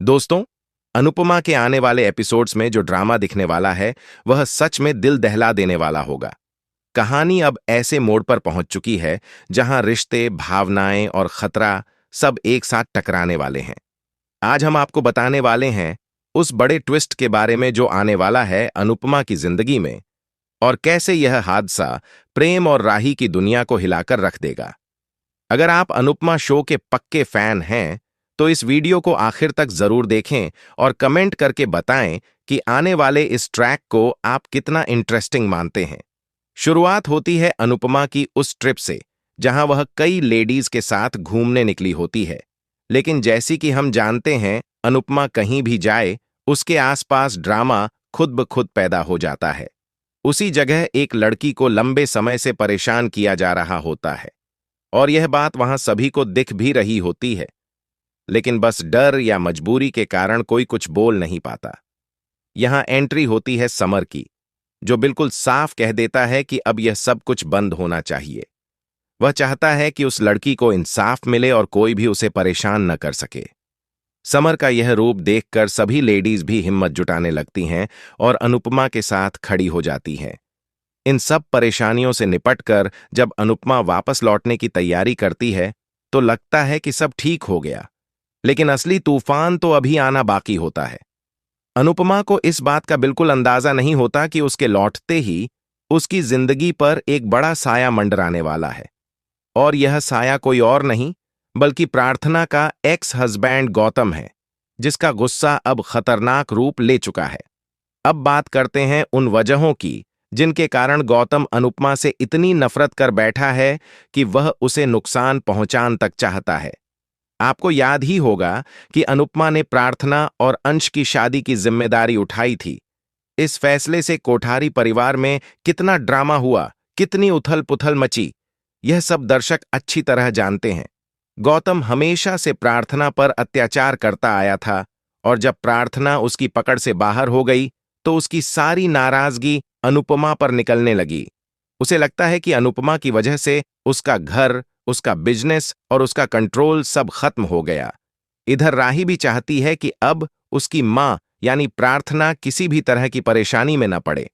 दोस्तों, अनुपमा के आने वाले एपिसोड्स में जो ड्रामा दिखने वाला है, वह सच में दिल दहला देने वाला होगा। कहानी अब ऐसे मोड़ पर पहुंच चुकी है, जहां रिश्ते, भावनाएं और खतरा सब एक साथ टकराने वाले हैं। आज हम आपको बताने वाले हैं उस बड़े ट्विस्ट के बारे में जो आने वाला है अनुपमा की जिंदगी में, और कैसे यह हादसा प्रेम और राही की दुनिया को हिलाकर रख देगा। अगर आप अनुपमा शो के पक्के फैन हैं, तो इस वीडियो को आखिर तक जरूर देखें और कमेंट करके बताएं कि आने वाले इस ट्रैक को आप कितना इंटरेस्टिंग मानते हैं। शुरुआत होती है अनुपमा की उस ट्रिप से, जहां वह कई लेडीज के साथ घूमने निकली होती है। लेकिन जैसी कि हम जानते हैं, अनुपमा कहीं भी जाए, उसके आसपास ड्रामा खुद ब खुद पैदा हो जाता है। उसी जगह एक लड़की को लंबे समय से परेशान किया जा रहा होता है, और यह बात वहां सभी को दिख भी रही होती है, लेकिन बस डर या मजबूरी के कारण कोई कुछ बोल नहीं पाता। यहां एंट्री होती है समर की, जो बिल्कुल साफ कह देता है कि अब यह सब कुछ बंद होना चाहिए। वह चाहता है कि उस लड़की को इंसाफ मिले और कोई भी उसे परेशान न कर सके। समर का यह रूप देखकर सभी लेडीज भी हिम्मत जुटाने लगती हैं और अनुपमा के साथ खड़ी हो जाती हैं। इन सब परेशानियों से निपटकर जब अनुपमा वापस लौटने की तैयारी करती है, तो लगता है कि सब ठीक हो गया, लेकिन असली तूफान तो अभी आना बाकी होता है। अनुपमा को इस बात का बिल्कुल अंदाजा नहीं होता कि उसके लौटते ही उसकी जिंदगी पर एक बड़ा साया मंडराने वाला है, और यह साया कोई और नहीं बल्कि प्रार्थना का एक्स हस्बैंड गौतम है, जिसका गुस्सा अब खतरनाक रूप ले चुका है। अब बात करते हैं उन वजहों की जिनके कारण गौतम अनुपमा से इतनी नफरत कर बैठा है कि वह उसे नुकसान पहुंचान तक चाहता है। आपको याद ही होगा कि अनुपमा ने प्रार्थना और अंश की शादी की जिम्मेदारी उठाई थी। इस फैसले से कोठारी परिवार में कितना ड्रामा हुआ, कितनी उथल पुथल मची, यह सब दर्शक अच्छी तरह जानते हैं। गौतम हमेशा से प्रार्थना पर अत्याचार करता आया था, और जब प्रार्थना उसकी पकड़ से बाहर हो गई, तो उसकी सारी नाराजगी अनुपमा पर निकलने लगी। उसे लगता है कि अनुपमा की वजह से उसका घर, उसका बिजनेस और उसका कंट्रोल सब खत्म हो गया। इधर राही भी चाहती है कि अब उसकी मां यानी प्रार्थना किसी भी तरह की परेशानी में न पड़े।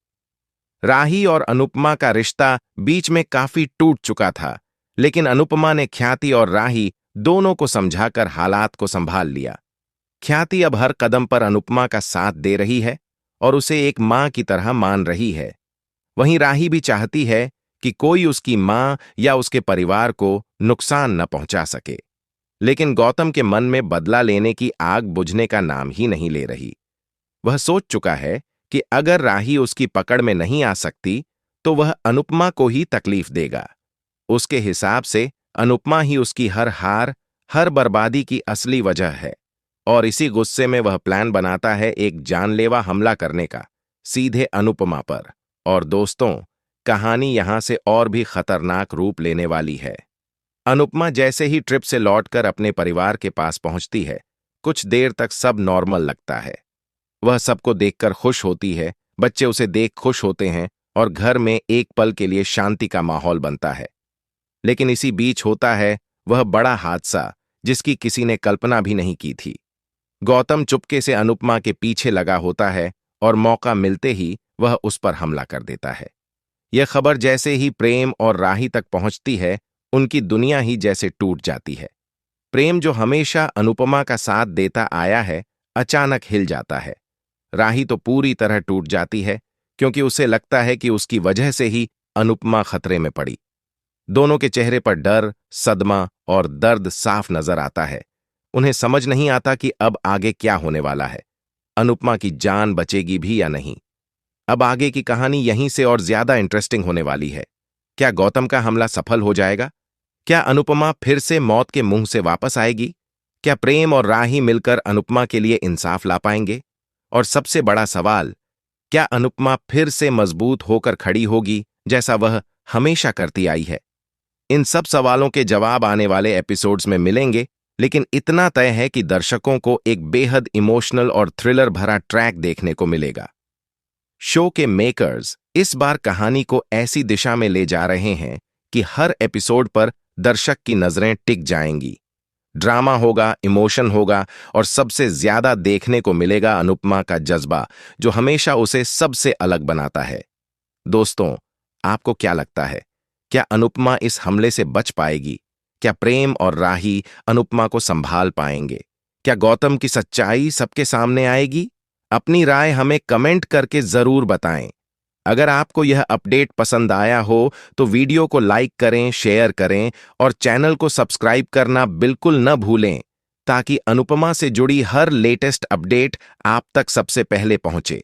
राही और अनुपमा का रिश्ता बीच में काफी टूट चुका था, लेकिन अनुपमा ने ख्याति और राही दोनों को समझाकर हालात को संभाल लिया। ख्याति अब हर कदम पर अनुपमा का साथ दे रही है और उसे एक मां की तरह मान रही है। वहीं राही भी चाहती है कि कोई उसकी मां या उसके परिवार को नुकसान न पहुंचा सके, लेकिन गौतम के मन में बदला लेने की आग बुझने का नाम ही नहीं ले रही। वह सोच चुका है कि अगर राही उसकी पकड़ में नहीं आ सकती, तो वह अनुपमा को ही तकलीफ देगा। उसके हिसाब से अनुपमा ही उसकी हर हार, हर बर्बादी की असली वजह है, और इसी गुस्से में वह प्लान बनाता है एक जानलेवा हमला करने का, सीधे अनुपमा पर। और दोस्तों, कहानी यहां से और भी खतरनाक रूप लेने वाली है। अनुपमा जैसे ही ट्रिप से लौटकर अपने परिवार के पास पहुंचती है, कुछ देर तक सब नॉर्मल लगता है। वह सबको देखकर खुश होती है, बच्चे उसे देख खुश होते हैं, और घर में एक पल के लिए शांति का माहौल बनता है। लेकिन इसी बीच होता है वह बड़ा हादसा, जिसकी किसी ने कल्पना भी नहीं की थी। गौतम चुपके से अनुपमा के पीछे लगा होता है, और मौका मिलते ही वह उस पर हमला कर देता है। यह खबर जैसे ही प्रेम और राही तक पहुंचती है, उनकी दुनिया ही जैसे टूट जाती है। प्रेम, जो हमेशा अनुपमा का साथ देता आया है, अचानक हिल जाता है। राही तो पूरी तरह टूट जाती है, क्योंकि उसे लगता है कि उसकी वजह से ही अनुपमा खतरे में पड़ी। दोनों के चेहरे पर डर, सदमा और दर्द साफ नजर आता है। उन्हें समझ नहीं आता कि अब आगे क्या होने वाला है। अनुपमा की जान बचेगी भी या नहीं। अब आगे की कहानी यहीं से और ज्यादा इंटरेस्टिंग होने वाली है। क्या गौतम का हमला सफल हो जाएगा? क्या अनुपमा फिर से मौत के मुंह से वापस आएगी? क्या प्रेम और राही मिलकर अनुपमा के लिए इंसाफ ला पाएंगे? और सबसे बड़ा सवाल, क्या अनुपमा फिर से मजबूत होकर खड़ी होगी, जैसा वह हमेशा करती आई है? इन सब सवालों के जवाब आने वाले एपिसोड्स में मिलेंगे, लेकिन इतना तय है कि दर्शकों को एक बेहद इमोशनल और थ्रिलर भरा ट्रैक देखने को मिलेगा। शो के मेकर्स इस बार कहानी को ऐसी दिशा में ले जा रहे हैं कि हर एपिसोड पर दर्शक की नजरें टिक जाएंगी। ड्रामा होगा, इमोशन होगा और सबसे ज्यादा देखने को मिलेगा अनुपमा का जज्बा, जो हमेशा उसे सबसे अलग बनाता है। दोस्तों, आपको क्या लगता है? क्या अनुपमा इस हमले से बच पाएगी? क्या प्रेम और राही अनुपमा को संभाल पाएंगे? क्या गौतम की सच्चाई सबके सामने आएगी? अपनी राय हमें कमेंट करके जरूर बताएं। अगर आपको यह अपडेट पसंद आया हो तो वीडियो को लाइक करें, शेयर करें और चैनल को सब्सक्राइब करना बिल्कुल न भूलें, ताकि अनुपमा से जुड़ी हर लेटेस्ट अपडेट आप तक सबसे पहले पहुंचे।